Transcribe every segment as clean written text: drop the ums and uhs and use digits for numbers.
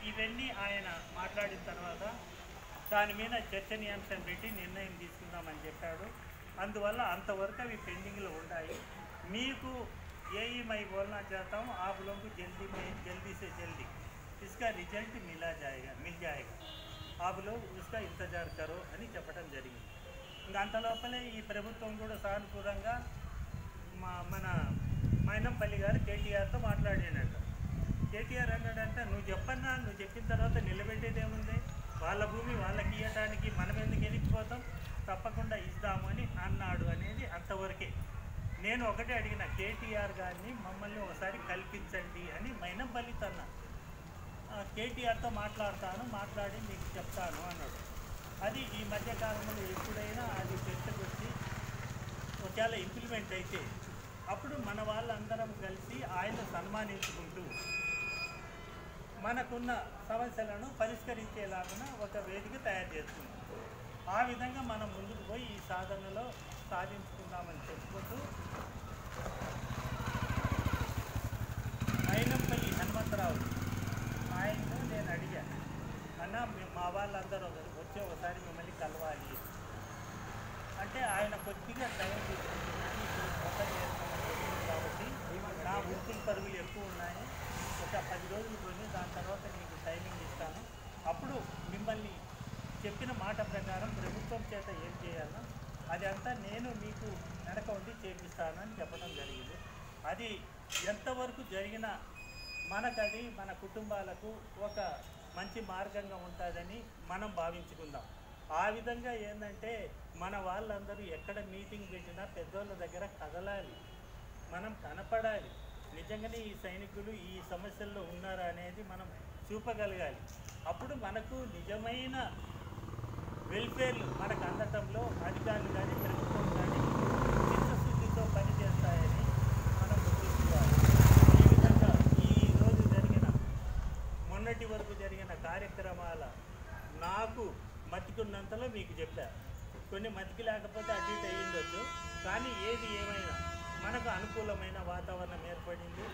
ఇవన్నీ ఆయన మాట్లాడిన తర్వాత దాని మీద చర్చనీయాంశం పెట్టి నిర్ణయం తీసుకుందామని చెప్పాడు. అందువల్ల అంతవరకు అవి పెండింగ్లో ఉంటాయి. మీకు यही मैं बोलना चाहता हूँ, आप लोगों को जल्दी से जल्दी इसका रिजल्ट मिल जाएगा, आप लोग उसका इंतजार करो అని చెప్పడం జరిగింది. ఇంకా అంత లోపలే ఈ ప్రభుత్వం కూడా సానుకూలంగా మన మైనంపల్లి గారు కేటీఆర్తో మాట్లాడినట్ట. కేటీఆర్ అన్నాడంటే నువ్వు చెప్పన్నా, నువ్వు చెప్పిన తర్వాత నిలబెట్టేది ఏముంది, వాళ్ళ భూమి వాళ్ళకి ఇవ్వడానికి మనం ఎందుకు వెళ్ళిపోతాం, తప్పకుండా ఇద్దాము అని అన్నాడు అనేది అంతవరకే. నేను ఒకటే అడిగిన, కేటీఆర్ గారిని మమ్మల్ని ఒకసారి కల్పించండి అని మైనంపల్లి తన్నా. కేటీఆర్తో మాట్లాడి మీకు చెప్తాను అన్నాడు. అది ఈ మధ్యకాలంలో ఎప్పుడైనా అది చర్చకు వచ్చి ఒకవేళ ఇంప్లిమెంట్ అయితే అప్పుడు మన వాళ్ళందరం కలిసి ఆయన సన్మానించుకుంటూ మనకున్న సమస్యలను పరిష్కరించేలాగా ఒక వేదిక తయారు చేస్తున్నాం. ఆ విధంగా మనం ముందుకు పోయి ఈ సాధనలో సాధించుకుందామని చెప్పుకుంటూ మైనంపల్లి హనుమంతరావు ఆయన్ను నేను అడిగాను, అన్న మా వాళ్ళందరూ వచ్చి ఒకసారి మిమ్మల్ని కలవాలి అంటే ఆయన కొద్దిగా టైం తీసుకుంటున్నాను, ఇప్పుడు కొత్త చేస్తామని కాబట్టి నా వృత్తుల పరుగులు ఎక్కువ ఉన్నాయి, ఒక 10 రోజులు పోయి దాని తర్వాత మీకు టైమింగ్ ఇస్తాను, అప్పుడు మిమ్మల్ని చెప్పిన మాట ప్రకారం ప్రభుత్వం చేత ఏం చేయాలో అది అంతా నేను మీకు వెనక ఉండి చేపిస్తాను అని చెప్పడం జరిగింది. అది ఎంతవరకు జరిగినా మనకది మన కుటుంబాలకు ఒక మంచి మార్గంగా ఉంటుందని మనం భావించుకుందాం. ఆ విధంగా ఏంటంటే మన వాళ్ళందరూ ఎక్కడ మీటింగ్ పెట్టినా పెద్దోళ్ళ దగ్గర కదలాలి, మనం కనపడాలి, నిజంగానే ఈ సైనికులు ఈ సమస్యల్లో ఉన్నారా అనేది మనం చూపగలగాలి. అప్పుడు మనకు నిజమైన వెల్ఫేర్లు మనకు అందటంలో అధికారులు కానీ ప్రభుత్వం కానీ చిత్తశుద్ధితో పనిచేస్తాయని మనం గుర్తించుకోవాలి. ఈ విధంగా ఈరోజు మొన్నటి వరకు జరిగిన కార్యక్రమాల నాకు మతికున్నంతలో మీకు చెప్పారు. కొన్ని మతికి లేకపోతే అటు ఇటు అయ్యి ఉండొచ్చు, కానీ ఏది ఏమైనా మనకు అనుకూలమైన వాతావరణం ఏర్పడింది.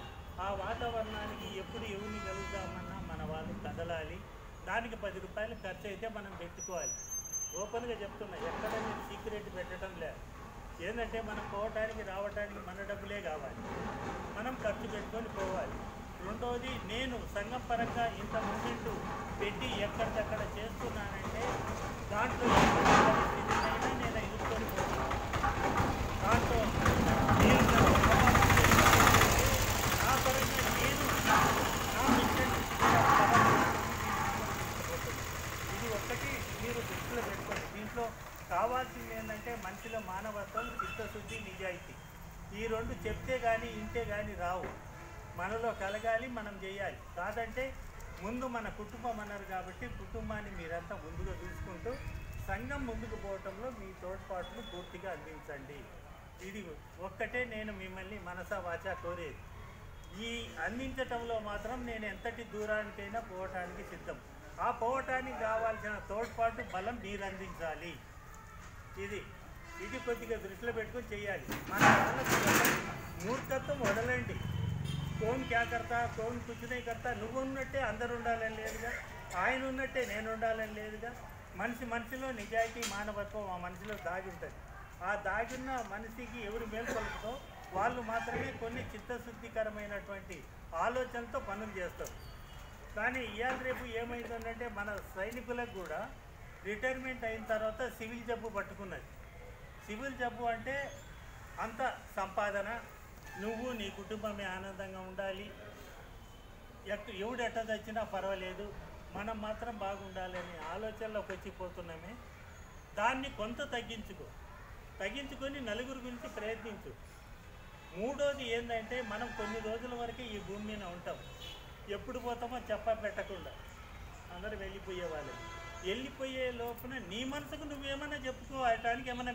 ఆ వాతావరణానికి ఎప్పుడు ఎవరిని కలుగుతామన్నా మన వాళ్ళు కదలాలి. దానికి 10 రూపాయలు ఖర్చు అయితే మనం పెట్టుకోవాలి. ఓపెన్గా చెప్తున్నా, ఎక్కడ నేను సీక్రెట్ పెట్టడం లేదు. ఏంటంటే మనం పోవటానికి రావటానికి మన డబ్బులే కావాలి, మనం ఖర్చు పెట్టుకొని పోవాలి. రెండవది, నేను సంఘం పరంగా ఇంత మూమెంట్ పెట్టి ఎక్కడికక్కడ చేస్తున్నానంటే దాంట్లో స్థితినైనా నేను ఎదుర్కొని పోతున్నాను. దాంట్లో నేను నా పరంగా నేను నా మిషన్ ఇది ఒక్కటి మీరు దృష్టిలో పెట్టుకోండి. దీంట్లో కావాల్సింది ఏంటంటే మనిషిలో మానవత్వం, చిత్తశుద్ధి, నిజాయితీ. ఈ రెండు చెప్తే కానీ ఇంటే కానీ రావు, మనలో కలగాలి, మనం చేయాలి. కాదంటే ముందు మన కుటుంబం అన్నారు కాబట్టి కుటుంబాన్ని మీరంతా ముందుగా చూసుకుంటూ సంఘం ముందుకు పోవటంలో మీ తోడ్పాటును పూర్తిగా అందించండి. ఇది ఒక్కటే నేను మిమ్మల్ని మనసా వాచా కోరేది. ఈ అందించటంలో మాత్రం నేను ఎంతటి దూరానికైనా పోవటానికి సిద్ధం. ఆ పోవటానికి కావాల్సిన తోడ్పాటు బలం మీరు అందించాలి. ఇది కొద్దిగా దృష్టిలో పెట్టుకొని చేయాలి. మన వాళ్ళకి మూర్ఖత్వం వదలండి. కోన్ క్యా కర్తా, కోన్ కుచ్ నహీ కర్తా. నువ్వు ఉన్నట్టే అందరు ఉండాలని లేదుగా, ఆయన ఉన్నట్టే నేను ఉండాలని లేదుగా. మనిషిలో నిజాయితీ, మానవత్వం ఆ మనిషిలో దాగి ఉంటుంది. ఆ దాగిన్న మనిషికి ఎవరు మేల్కొలుపుతో వాళ్ళు మాత్రమే కొన్ని చిత్తశుద్ధికరమైనటువంటి ఆలోచనలతో పనులు చేస్తారు. కానీ ఇవాళ రేపు ఏమైందంటే మన సైనికులకు కూడా రిటైర్మెంట్ అయిన తర్వాత సివిల్ జబ్బు పట్టుకున్నది. సివిల్ జబ్బు అంటే అంత సంపాదన, నువ్వు నీ కుటుంబమే ఆనందంగా ఉండాలి, ఎవడు ఎట్ట తెచ్చినా పర్వాలేదు, మనం మాత్రం బాగుండాలని ఆలోచనలోకి వచ్చిపోతున్నామే. దాన్ని కొంత తగ్గించుకొని నలుగురు గురించి ప్రయత్నించు. మూడోది ఏంటంటే మనం కొన్ని రోజుల వరకు ఈ భూమి మీద ఉంటాం. ఎప్పుడు పోతామో పెట్టకుండా అందరూ వెళ్ళిపోయేవాళ్ళు. వెళ్ళిపోయే లోపల నీ మనసుకు నువ్వేమన్నా చెప్పుకోవటానికి ఏమన్నా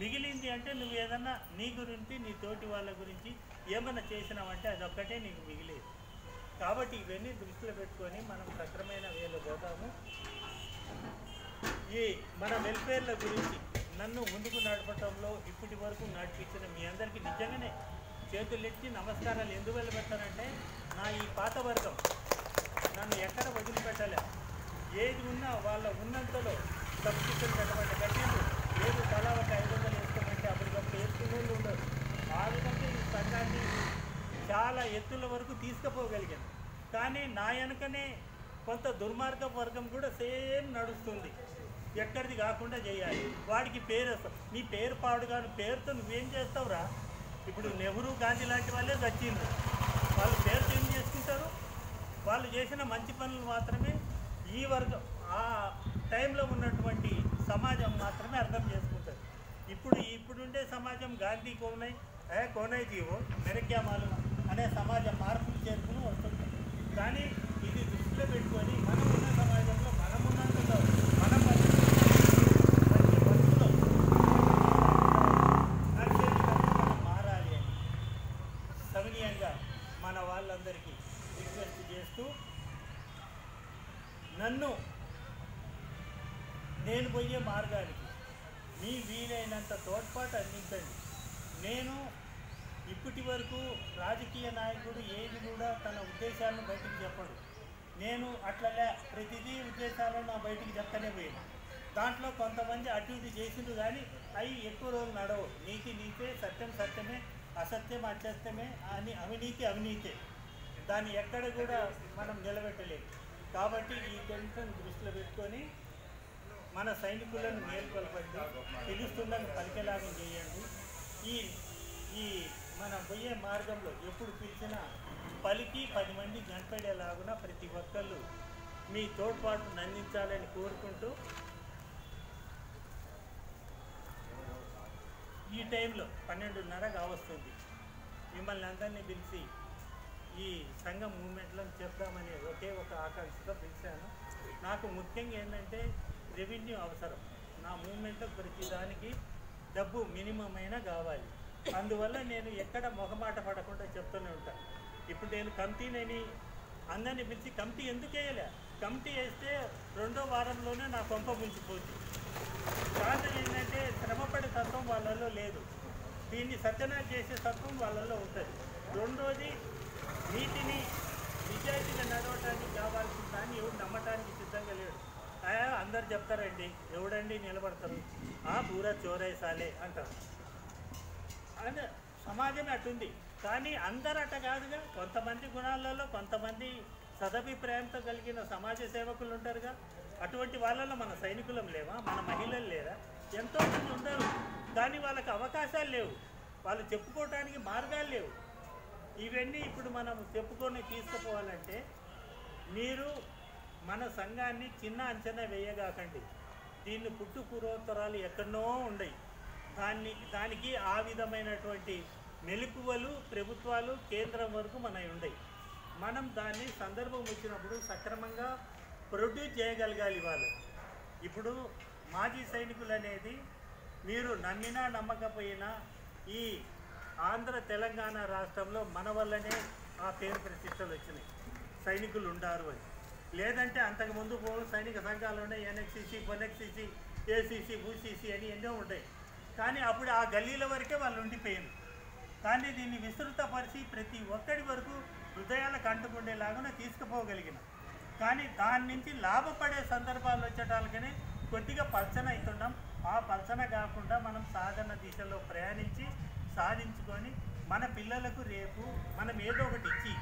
మిగిలింది అంటే నువ్వు ఏదన్నా నీ గురించి, నీ తోటి వాళ్ళ గురించి ఏమన్నా చేసినావంటే అదొక్కటే నీకు మిగిలేదు. కాబట్టి ఇవన్నీ దృష్టిలో పెట్టుకొని మనం సక్రమైన వేలో పోతాము. ఈ మన వెల్ఫేర్ల గురించి నన్ను ముందుకు నడపటంలో ఇప్పటి వరకు నడిపించిన మీ అందరికీ నిజంగానే చేతులెత్తి నమస్కారాలు ఎందువల్ల పెడతానంటే, నా ఈ పాత వర్గం నన్ను ఎక్కడ వదిలిపెట్టలే. ఏది ఉన్నా వాళ్ళ ఉన్నంతలో సబ్స్క్రిప్షన్ పెట్టమంటే కట్టిండు, లేదు తలా ఒక 500 వేసుకోమంటే అప్పటికప్పుడు వేసుకునే ఉండదు. ఆ విధంగా ఈ సంఘాన్ని చాలా ఎత్తుల వరకు తీసుకుపోగలిగాను. కానీ నా వెనకనే కొంత దుర్మార్గ వర్గం కూడా సేమ్ నడుస్తుంది. ఎక్కడిది కాకుండా చేయాలి. వాడికి పేరు వస్తాం, నీ పేరు పాడుగాను, పేరుతో నువ్వేం చేస్తావురా? ఇప్పుడు నెహ్రూ గాంధీ లాంటి వాళ్ళే వచ్చిండ్రు, వాళ్ళు పేరుతో ఏం చేసుకుంటారు? వాళ్ళు చేసిన మంచి పనులు మాత్రమే ఈ వర్గం ఆ టైంలో ఉన్నటువంటి సమాజం మాత్రమే అర్థం చేసుకుంటారు. ఇప్పుడుండే సమాజం గాంధీ కోనై జీవో మెరక్యా మాలు అనే సమాజం మార్పులు చేర్పులు వస్తుంది. కానీ ఇది దృష్టిలో పెట్టుకొని మనం ఉన్న సమాజంలో మనం ఉన్నంతలో మనం మారాలి అని సవినీయంగా మన వాళ్ళందరికీ రిక్వెస్ట్ చేస్తూ, నేను పోయే మార్గానికి మీ వీలైనంత తోడ్పాటు అందించండి. నేను ఇప్పటి వరకు రాజకీయ నాయకుడు ఏది కూడా తన ఉద్దేశాలను బయటికి చెప్పడు. నేను అట్లలే ప్రతిదీ ఉద్దేశాలను నా బయటికి చెప్తానే పోయాను. దాంట్లో కొంతమంది అటు ఇది చేసిండ్రు, కానీ అవి ఎక్కువ రోజులు నడవు. నీతి నీతే, సత్యం సత్యమే, అసత్యం అసత్యమే, అని అవినీతే. దాన్ని ఎక్కడ కూడా మనం నిలబెట్టలేము. కాబట్టి ఈ టెన్షన్ దృష్టిలో పెట్టుకొని మన సైనికులను మేల్కొల్పండి, పిలుస్తుండగా పలికేలాగా చేయండి. ఈ మనం పోయే మార్గంలో ఎప్పుడు పిలిచినా పలికి 10 మంది కనపడేలాగున ప్రతి ఒక్కళ్ళు మీ తోడ్పాటును అందించాలని కోరుకుంటూ, ఈ టైంలో 12:30 కావస్తుంది. మిమ్మల్ని అందరినీ పిలిచి ఈ సంఘం మూమెంట్లో చెప్దామనే ఒకే ఒక ఆకాంక్షతో పిలిచాను. నాకు ముఖ్యంగా ఏంటంటే రెవెన్యూ అవసరం. నా మూమెంట్లో ప్రతి దానికి డబ్బు మినిమం అయినా కావాలి. అందువల్ల నేను ఎక్కడ మొహమాట పడకుండా చెప్తూనే ఉంటాను. ఇప్పుడు నేను కమిటీని అందరినీ పిలిచి కమిటీ ఎందుకు వేయలే, కమిటీ వేస్తే 2వ వారంలోనే నా కొంప ముంచిపోతుంది. కారణం ఏంటంటే శ్రమపడే తత్వం వాళ్ళల్లో లేదు, దీన్ని సత్యనాశ చేసే తత్వం వాళ్ళల్లో ఉంటుంది. రెండోది, నీతిని నిజాయితీగా నడవటానికి కావాల్సిన దాన్ని ఎవరు నమ్మటానికి సిద్ధంగా లేడు. అందరు చెప్తారండి, ఎవడండి నిలబడతారు, పూరా చోరేసాలే అంటారు. అంటే సమాజమే అటుంది. కానీ అందరు అట్ట కాదుగా. కొంతమంది గుణాలలో కొంతమంది సదభిప్రాయంతో కలిగిన సమాజ సేవకులు ఉంటారుగా. అటువంటి వాళ్ళలో మన సైనికులం లేవా, మన మహిళలు లేరా? ఎంతోమంది ఉండరు, కానీ వాళ్ళకి అవకాశాలు లేవు, వాళ్ళు చెప్పుకోవటానికి మార్గాలు లేవు. ఇవన్నీ ఇప్పుడు మనం చెప్పుకొని తీసుకుపోవాలంటే మీరు మన సంఘాన్ని చిన్న అంచనా వేయగాకండి. దీన్ని పుట్టు పూర్వోత్తరాలు ఎక్కడనో ఉండయి. దానికి ఆ విధమైనటువంటి మెలకువలు ప్రభుత్వాలు కేంద్రం వరకు మనవి ఉండయి. మనం దాన్ని సందర్భం వచ్చినప్పుడు సక్రమంగా ప్రొడ్యూస్ చేయగలగాలి. వాళ్ళు ఇప్పుడు మాజీ సైనికులు అనేది మీరు నమ్మినా నమ్మకపోయినా ఈ ఆంధ్ర తెలంగాణ రాష్ట్రంలో మన వల్లనే ఆ పేరు ప్రతిష్టలు వచ్చినాయి, సైనికులు ఉండారు అని. లేదంటే అంతకుముందు సైనిక సంఘాలు ఉన్నాయి, ఎన్ఎక్సిసి, కొనెక్సిసి, ఏసీసీ, ఊసీసీ అని ఎన్నో ఉంటాయి. కానీ అప్పుడు ఆ గల్లీల వరకే వాళ్ళు ఉండిపోయారు. కానీ దీన్ని విస్తృతపరిచి ప్రతి ఒక్కడి వరకు హృదయాలకు అంటుకుండేలాగా తీసుకుపోగలిగిన. కానీ దాని నుంచి లాభపడే సందర్భాలు వచ్చేటాలకనే కొద్దిగా పల్చన అవుతున్నాం. ఆ పల్చన కాకుండా మనం సాధన దిశలో ప్రయాణించి సాధించుకొని మన పిల్లలకు రేపు మనం ఏదో ఒకటి ఇచ్చి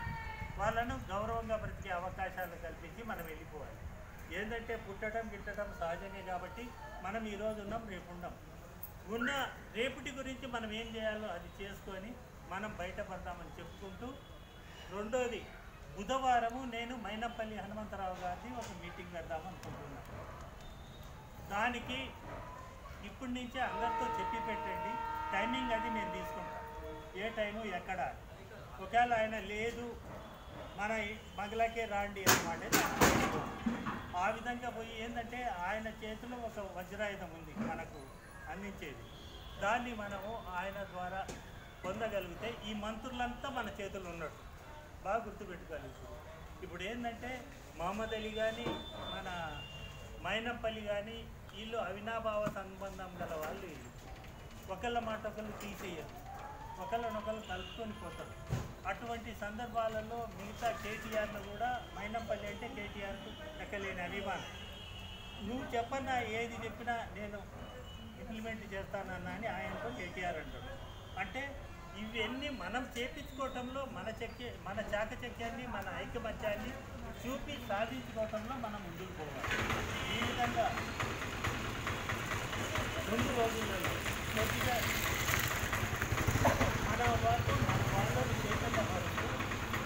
వాళ్ళను గౌరవంగా బ్రతికే అవకాశాలు కల్పించి మనం వెళ్ళిపోవాలి. ఏంటంటే పుట్టడం గిట్టడం సహజమే. కాబట్టి మనం ఈరోజు ఉన్నాం, రేపు ఉన్నాం. ఉన్న రేపటి గురించి మనం ఏం చేయాలో అది చేసుకొని మనం బయటపడదామని చెప్పుకుంటూ, రెండోది బుధవారము నేను మైనంపల్లి హనుమంతరావు గారిని ఒక మీటింగ్ పెడదాము అనుకుంటున్నాను. దానికి ఇప్పటి నుంచే అందరితో చెప్పి పెట్టండి. టైమింగ్ అది నేను తీసుకుంటాను, ఏ టైము ఎక్కడ. ఒకవేళ ఆయన లేదు మన బంగ్లాకే రాండి అన్నమాట. ఆ విధంగా పోయి ఏంటంటే ఆయన చేతిలో ఒక వజ్రాయుధం ఉంది మనకు అందించేది. దాన్ని మనము ఆయన ద్వారా పొందగలిగితే ఈ మంత్రులంతా మన చేతులు ఉన్నట్టు బాగా గుర్తుపెట్టుకోగలుగుతారు. ఇప్పుడు ఏంటంటే మహమ్మద్ అలీ కానీ మన మైనంపల్లి కానీ వీళ్ళు అవినాభావ సంబంధం గల వాళ్ళు. వీళ్ళు ఒకళ్ళ మాట ఒకళ్ళు తీసేయరు, ఒకళ్ళనొకళ్ళు కలుపుకొని పోతారు. అటువంటి సందర్భాలలో మిగతా కేటీఆర్ను కూడా మైనంపల్లి అంటే కేటీఆర్కు ఎక్కలేని అభిమానం. నువ్వు చెప్పన్నా ఏది చెప్పినా నేను ఇంప్లిమెంట్ చేస్తానన్నా అని ఆయనతో కేటీఆర్ అంటాడు. అంటే ఇవన్నీ మనం చేపించుకోవటంలో మన చాకచక్యాన్ని మన ఐకమత్యాన్ని చూపి సాధించుకోవటంలో మనం ముందుకు పోవాలి. ఈ విధంగా ముందు రోజులలో కొద్దిగా మన వాళ్ళని చైతన్యపరుస్తూ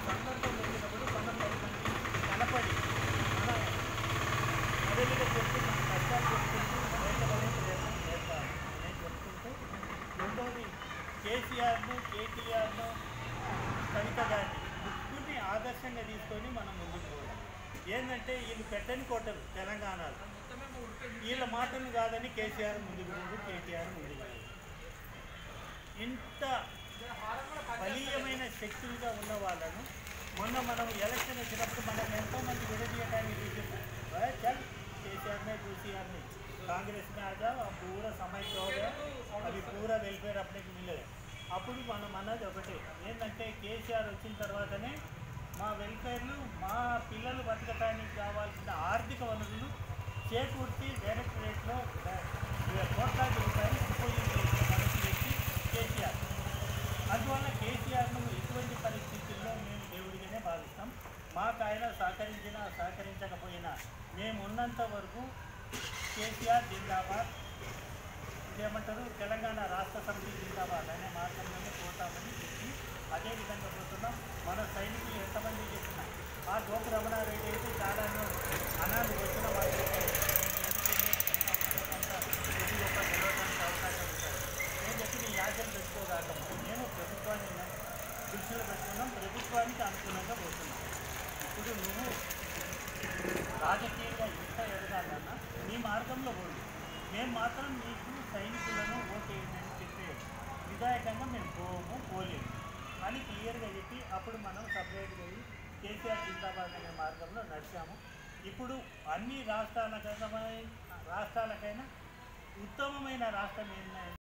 సందర్భం వచ్చినప్పుడు మనం 10 మంది కనపడి మన మొదలుగా చెప్తూ మన కష్టాలు చెప్తుంటూ బయటపడే ప్రయత్నం చేస్తాను నేను చెప్తుంటూ, రెండోది కేసీఆర్ను కేటీఆర్ను కవిత గారిని ముగ్గురిని ఆదర్శంగా తీసుకొని మనం ముందుకు పోవాలి. ఏంటంటే వీళ్ళు పెట్టని కోటలు తెలంగాణలో, వీళ్ళ మాటలు కాదని కేసీఆర్ ముందుకు పోదు, కేటీఆర్ ముందుకు పోదు. ఇంత బలీయమైన శక్తులుగా ఉన్న వాళ్ళను మొన్న మనం ఎలక్షన్ వచ్చినప్పుడు మనం ఎంతోమంది విడదీయడానికి చూసాం. చల్ केसीआर ने केसीआर ने कांग्रेस में आ जाओ, अब पूरा समय हो गया, अभी पूरा वेलफेयर अपने को मिले. అప్పుడు మనం అన్నది ఒకటే, ఏంటంటే కేసీఆర్ వచ్చిన తర్వాతనే మా వెల్ఫేర్లు మా పిల్లలు బతకటానికి కావాల్సిన ఆర్థిక వనరులు చేకూర్చి డైరెక్టరేట్లో కోట్లాది రూపాయలు డిపాజిట్ చేసిన మనసు వ్యక్తి కేసీఆర్. అందువల్ల కేసీఆర్ను ఎటువంటి పరిస్థితుల్లో మేము దేవుడిగానే భావిస్తాం. మాకు ఆయన సహకరించినా సహకరించకపోయినా మేము ఉన్నంత వరకు కేసీఆర్ జిందాబాద్, ఏమంటారు తెలంగాణ రాష్ట్ర సమితి జిందాబాద్ అనే మార్గంలోనే పోతామని చెప్పి అదేవిధంగా పోతున్నాం. మన సైనికులు ఎంతమంది చెప్పినా ఆ గోపు రమణారెడ్డి అయితే చాలా అనాలు వచ్చిన వాళ్ళైతే ఒక గెలవడానికి అవకాశం ఉంటుంది. నేను చెప్పి నీ యాజలు పెట్టుకోదాకా నేను ప్రభుత్వాన్ని దృష్టిలో పెట్టుకున్నాం, ప్రభుత్వానికి అనుకూలంగా పోతున్నాం. ఇప్పుడు నువ్వు రాజకీయంగా ఎంత ఎదగాలన్నా నీ మార్గంలో పోదు, మేము మాత్రం నీకు సైనికులను ఓటేయమని చెప్పే విధాయకంగా మేము పోలేము అని క్లియర్గా చెప్పి అప్పుడు మనం సపరేట్గా కేసీఆర్ జిందాబాద్ అనే మార్గంలో నడిచాము. ఇప్పుడు అన్ని రాష్ట్రాలకైనా ఉత్తమమైన రాష్ట్రం ఏంటంటే